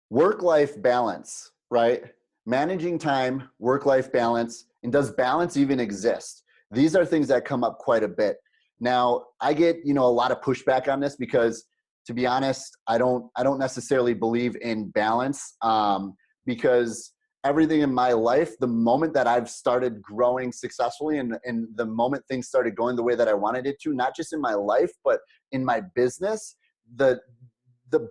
Work-life balance, right? Managing time, work-life balance, and does balance even exist? These are things that come up quite a bit. Now, I get, a lot of pushback on this because, to be honest, I don't necessarily believe in balance, because everything in my life, the moment that I've started growing successfully and the moment things started going the way that I wanted it to, not just in my life, but in my business, the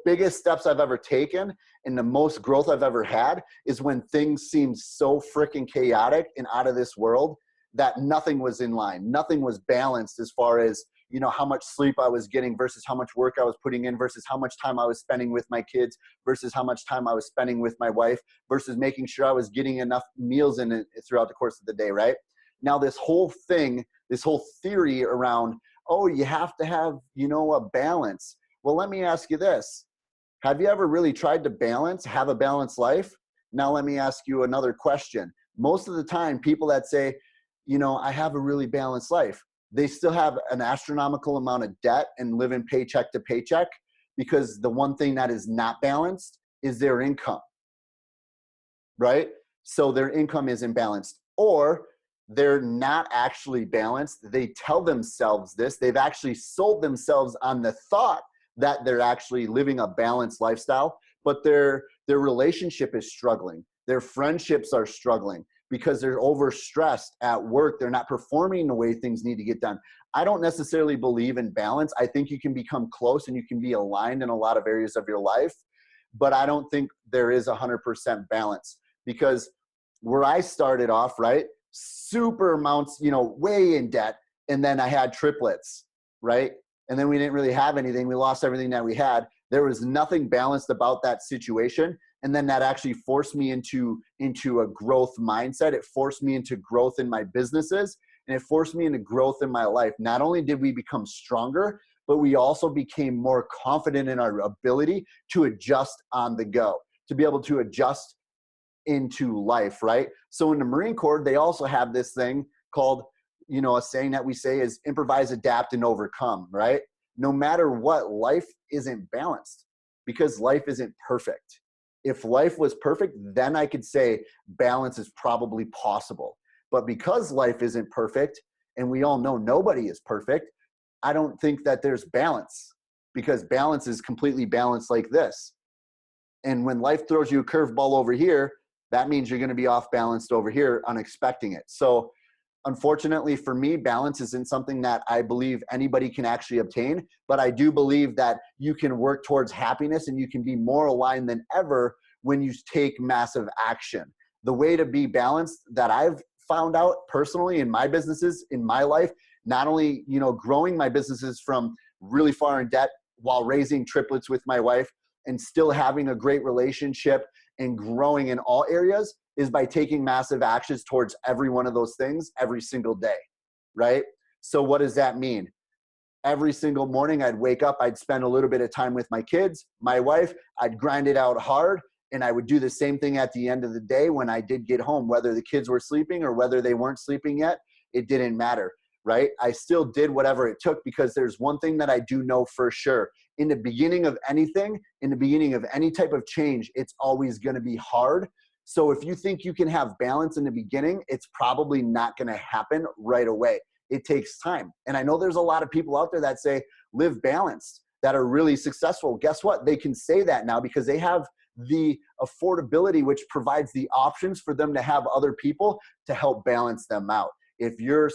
biggest steps I've ever taken and the most growth I've ever had is when things seemed so freaking chaotic and out of this world that nothing was in line. Nothing was balanced as far as, how much sleep I was getting versus how much work I was putting in versus how much time I was spending with my kids versus how much time I was spending with my wife versus making sure I was getting enough meals in it throughout the course of the day, right? Now, this whole theory around, oh, you have to have, a balance. Well, let me ask you this. Have you ever really tried to have a balanced life? Now, let me ask you another question. Most of the time, people that say, I have a really balanced life, they still have an astronomical amount of debt and live in paycheck to paycheck because the one thing that is not balanced is their income, right? So their income isn't balanced, or they're not actually balanced. They tell themselves this. They've actually sold themselves on the thought that they're actually living a balanced lifestyle, but their relationship is struggling. Their friendships are struggling because they're overstressed at work. They're not performing the way things need to get done. I don't necessarily believe in balance. I think you can become close and you can be aligned in a lot of areas of your life, but I don't think there is 100% balance because where I started off, right, super amounts, way in debt, and then I had triplets, right? And then we didn't really have anything. We lost everything that we had. There was nothing balanced about that situation. And then that actually forced me into a growth mindset. It forced me into growth in my businesses, and it forced me into growth in my life. Not only did we become stronger, but we also became more confident in our ability to adjust on the go, to be able to adjust into life, right? So in the Marine Corps, they also have this thing called, a saying that we say is improvise, adapt, and overcome, right? No matter what, life isn't balanced because life isn't perfect. If life was perfect, then I could say balance is probably possible. But because life isn't perfect, and we all know nobody is perfect, I don't think that there's balance because balance is completely balanced like this. And when life throws you a curveball over here, that means you're going to be off balanced over here, unexpecting it. So unfortunately for me, balance isn't something that I believe anybody can actually obtain, but I do believe that you can work towards happiness and you can be more aligned than ever when you take massive action. The way to be balanced that I've found out personally in my businesses, in my life, not only, growing my businesses from really far in debt while raising triplets with my wife and still having a great relationship and growing in all areas, is by taking massive actions towards every one of those things every single day, right? So what does that mean? Every single morning I'd wake up, I'd spend a little bit of time with my kids, my wife, I'd grind it out hard, and I would do the same thing at the end of the day when I did get home, whether the kids were sleeping or whether they weren't sleeping yet, it didn't matter, right? I still did whatever it took because there's one thing that I do know for sure. In the beginning of anything, in the beginning of any type of change, it's always gonna be hard. So if you think you can have balance in the beginning, it's probably not going to happen right away. It takes time. And I know there's a lot of people out there that say live balanced, that are really successful. Guess what? They can say that now because they have the affordability, which provides the options for them to have other people to help balance them out. If you're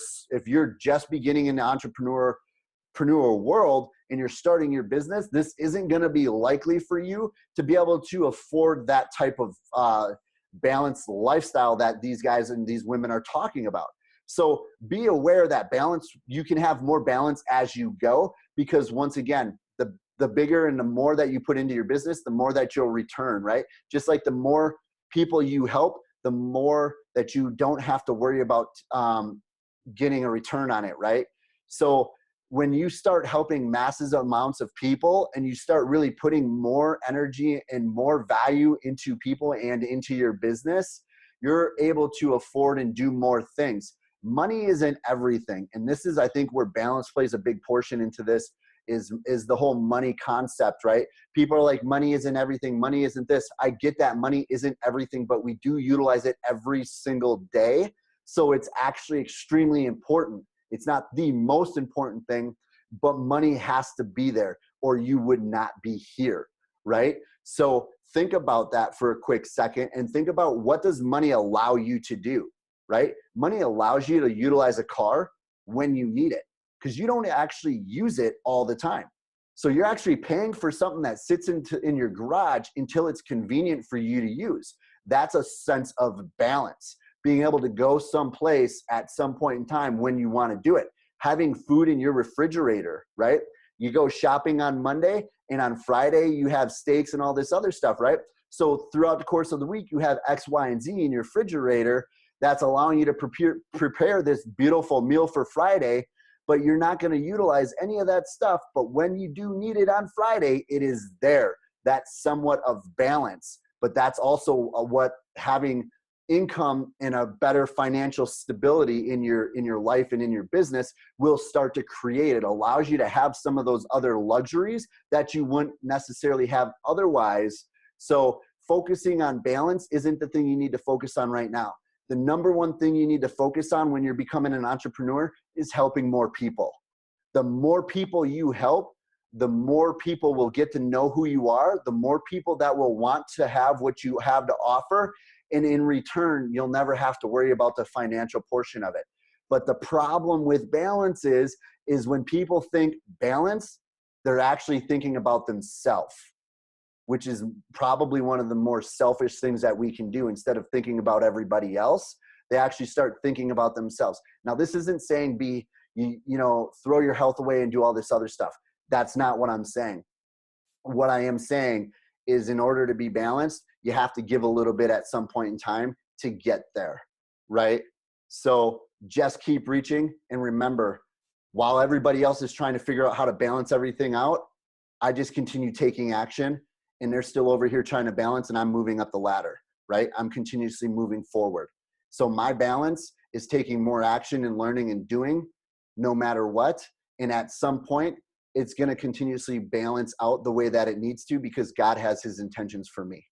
just beginning in the entrepreneurial world and you're starting your business, this isn't going to be likely for you to be able to afford that type of balanced lifestyle that these guys and these women are talking about. So be aware that balance, you can have more balance as you go, because once again, the bigger and the more that you put into your business, the more that you'll return, right? Just like the more people you help, the more that you don't have to worry about getting a return on it, right? So when you start helping massive amounts of people and you start really putting more energy and more value into people and into your business, you're able to afford and do more things. Money isn't everything. And this is, I think, where balance plays a big portion into this, is the whole money concept, right? People are like, money isn't everything. Money isn't this. I get that money isn't everything, but we do utilize it every single day. So it's actually extremely important. It's not the most important thing, but money has to be there or you would not be here, right? So think about that for a quick second and think about, what does money allow you to do, right? Money allows you to utilize a car when you need it, because you don't actually use it all the time. So you're actually paying for something that sits in your garage until it's convenient for you to use. That's a sense of balance. Being able to go someplace at some point in time when you want to do it. Having food in your refrigerator, right? You go shopping on Monday and on Friday you have steaks and all this other stuff, right? So throughout the course of the week, you have X, Y, and Z in your refrigerator that's allowing you to prepare this beautiful meal for Friday, but you're not going to utilize any of that stuff. But when you do need it on Friday, it is there. That's somewhat of balance, but that's also what having income and a better financial stability in your life and in your business will start to create. It allows you to have some of those other luxuries that you wouldn't necessarily have otherwise. So focusing on balance isn't the thing you need to focus on right now. The number one thing you need to focus on when you're becoming an entrepreneur is helping more people. The more people you help, the more people will get to know who you are, the more people that will want to have what you have to offer. And in return, you'll never have to worry about the financial portion of it. But the problem with balance is when people think balance, they're actually thinking about themselves, which is probably one of the more selfish things that we can do. Instead of thinking about everybody else, they actually start thinking about themselves. Now, this isn't saying throw your health away and do all this other stuff. That's not what I'm saying. What I am saying is, in order to be balanced, you have to give a little bit at some point in time to get there, right? So just keep reaching. And remember, while everybody else is trying to figure out how to balance everything out, I just continue taking action, and they're still over here trying to balance, and I'm moving up the ladder, right? I'm continuously moving forward. So my balance is taking more action and learning and doing no matter what. And at some point, it's going to continuously balance out the way that it needs to, because God has his intentions for me.